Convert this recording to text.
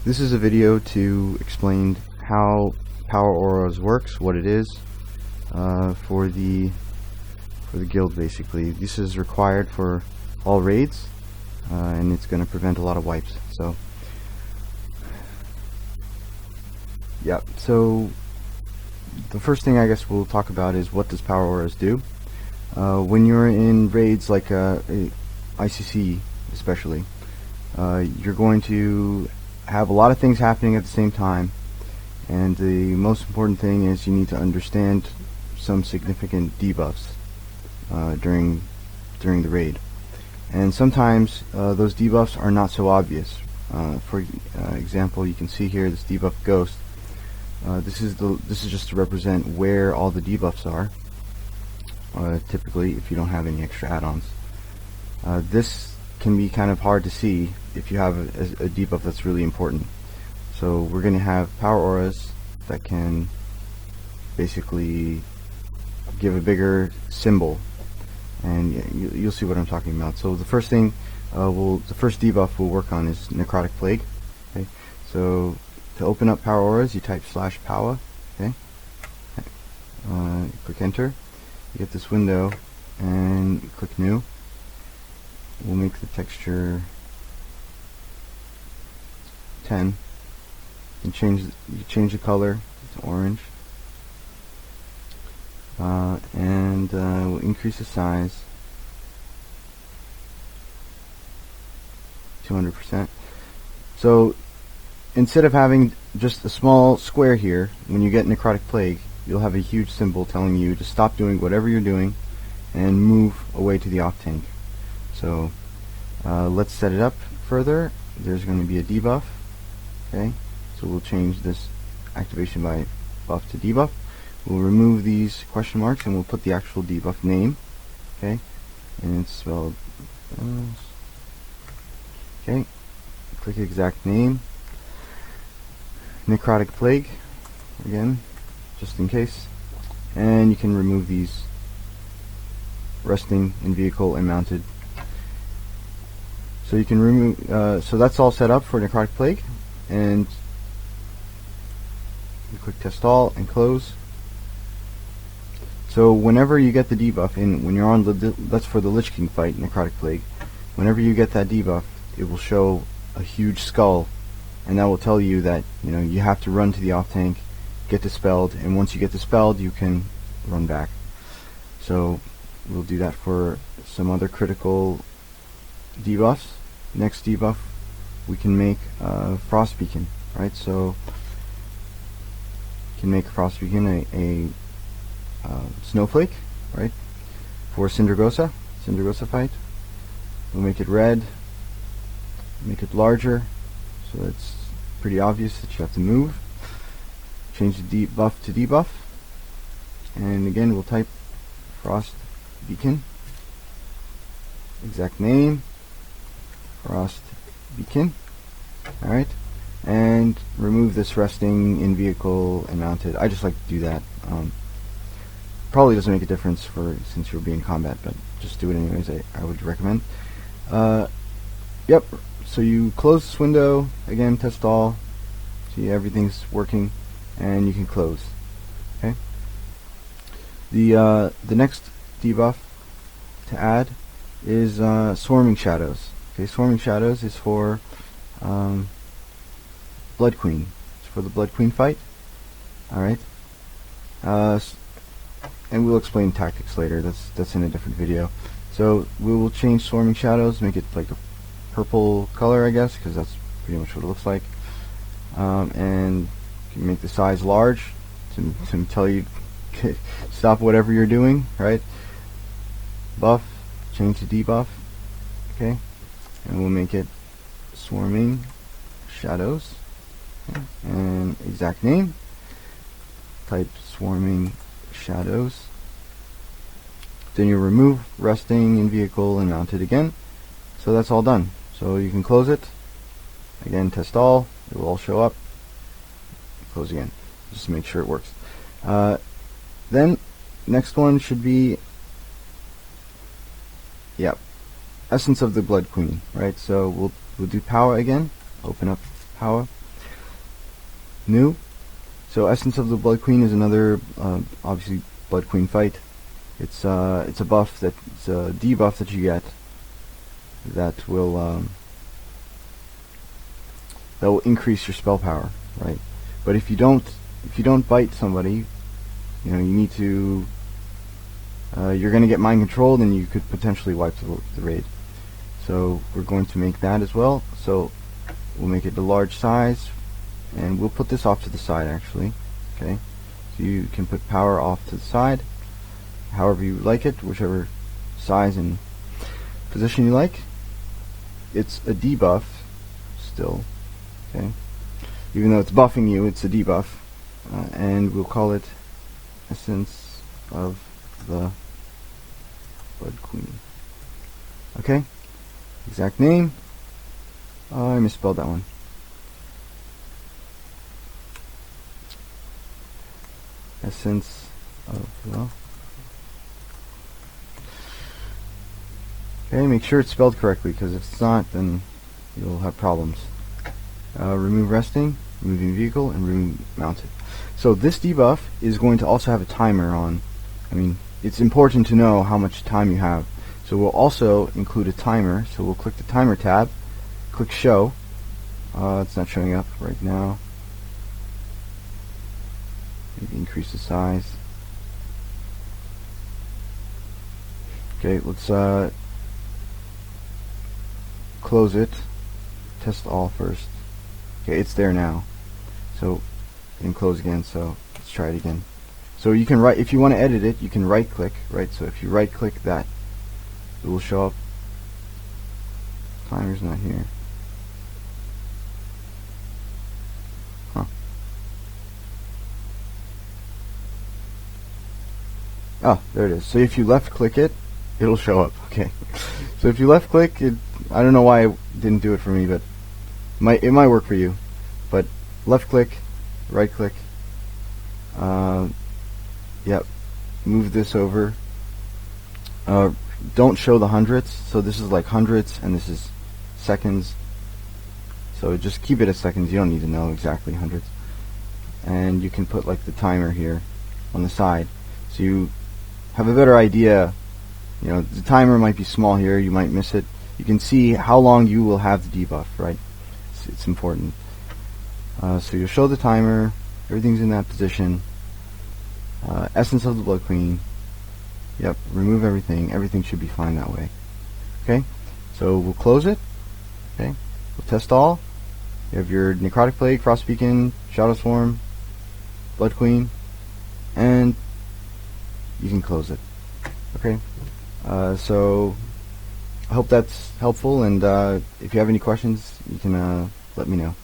This is a video to explain how Power Auras works, what it is, for the guild basically. This is required for all raids, and it's going to prevent a lot of wipes. So, yeah. So the first thing I guess we'll talk about is what does Power Auras do. When you're in raids like ICC especially, you're going to have a lot of things happening at the same time, and the most important thing is you need to understand some significant debuffs during the raid. And sometimes those debuffs are not so obvious. For example, you can see here this debuff Ghost. This is just to represent where all the debuffs are. Typically, if you don't have any extra add-ons, this can be kind of hard to see if you have a debuff that's really important. So we're going to have Power Auras that can basically give a bigger symbol, and you'll see what I'm talking about. So the first thing, the first debuff we'll work on is Necrotic Plague. Okay, so to open up Power Auras, you type /power. Okay, click Enter. You get this window, and click New. We'll make the texture 10. You change the color to orange, and we'll increase the size 200%. So instead of having just a small square here, when you get Necrotic Plague, you'll have a huge symbol telling you to stop doing whatever you're doing and move away to the off tank. So let's set it up further. There's going to be a debuff. Okay, so we'll change this activation by buff to debuff. We'll remove these question marks and we'll put the actual debuff name. Okay, and it's spelled. Okay, click exact name. Necrotic Plague again, just in case, and you can remove these resting in vehicle and mounted. So you can remove. So that's all set up for Necrotic Plague, and you click Test All and close. So whenever you get the debuff, and when you're on that's for the Lich King fight, Necrotic Plague. Whenever you get that debuff, it will show a huge skull, and that will tell you that you have to run to the off tank, get dispelled, and once you get dispelled, you can run back. So we'll do that for some other critical debuffs. Next debuff, we can make Frost Beacon, right? So you can make Frost Beacon a snowflake, right? For Cindergosa fight, we'll make it red, make it larger, so it's pretty obvious that you have to move. Change the debuff to debuff, and again we'll type Frost Beacon, exact name, Frost Beacon. Alright, and remove this resting in vehicle and mounted. I just like to do that. Probably doesn't make a difference since you'll be in combat, but just do it anyways. I would recommend. Yep, so you close this window, again test all, see everything's working, and you can close. Okay. The next debuff to add is Swarming Shadows. Okay, Swarming Shadows is for Blood Queen. It's for the Blood Queen fight. Alright. And we'll explain tactics later. That's in a different video. So we will change Swarming Shadows, make it like a purple color, I guess, because that's pretty much what it looks like. And you can make the size large to tell you stop whatever you're doing, right? Buff, change to debuff. Okay, and we'll make it Swarming Shadows. Okay. And exact name, type Swarming Shadows. Then you remove resting in vehicle and mount it again. So that's all done. So you can close it. Again, test all. It will all show up. Close again, just to make sure it works. Then next one should be, yep, Essence of the Blood Queen, right? So we'll do power again. Open up power. New. So Essence of the Blood Queen is another, obviously, Blood Queen fight. It's a buff it's a debuff that you get that will increase your spell power, right? But if you don't bite somebody, you need to. You're going to get mind controlled, and you could potentially wipe the raid. So we're going to make that as well. So we'll make it a large size, and we'll put this off to the side actually. Okay, so you can put power off to the side, however you like it, whichever size and position you like. It's a debuff still, okay? Even though it's buffing you, it's a debuff, and we'll call it Essence of the Blood Queen. Okay, exact name. I misspelled that one. Essence of the. Okay, make sure it's spelled correctly, because if it's not, then you'll have problems. Remove resting, removing vehicle, and remove mounted. So this debuff is going to also have a timer on. I mean, it's important to know how much time you have. So we'll also include a timer. So we'll click the timer tab, click show. It's not showing up right now. Maybe increase the size. Okay, let's close it. Test all first. Okay, it's there now. So then close again. So let's try it again. So you can if you want to edit it, you can right click, right? So if you right click that, it will show up. Timer's not here. Huh. Oh, there it is. So if you left click it, it'll show up. Okay. So if you left click it, I don't know why it didn't do it for me, but it might work for you. But left click, right click. Yep. Move this over. Don't show the hundredths. So this is like hundredths, and this is seconds. So just keep it as seconds. You don't need to know exactly hundredths. And you can put like the timer here on the side, so you have a better idea. The timer might be small here. You might miss it. You can see how long you will have the debuff, right? It's important. So you'll show the timer. Everything's in that position. Essence of the Blood Queen. Yep, remove everything. Everything should be fine that way. Okay, so we'll close it. Okay, we'll test all. You have your Necrotic Plague, Frost Beacon, Shadow Swarm, Blood Queen, and you can close it. Okay, so I hope that's helpful, and if you have any questions, you can let me know.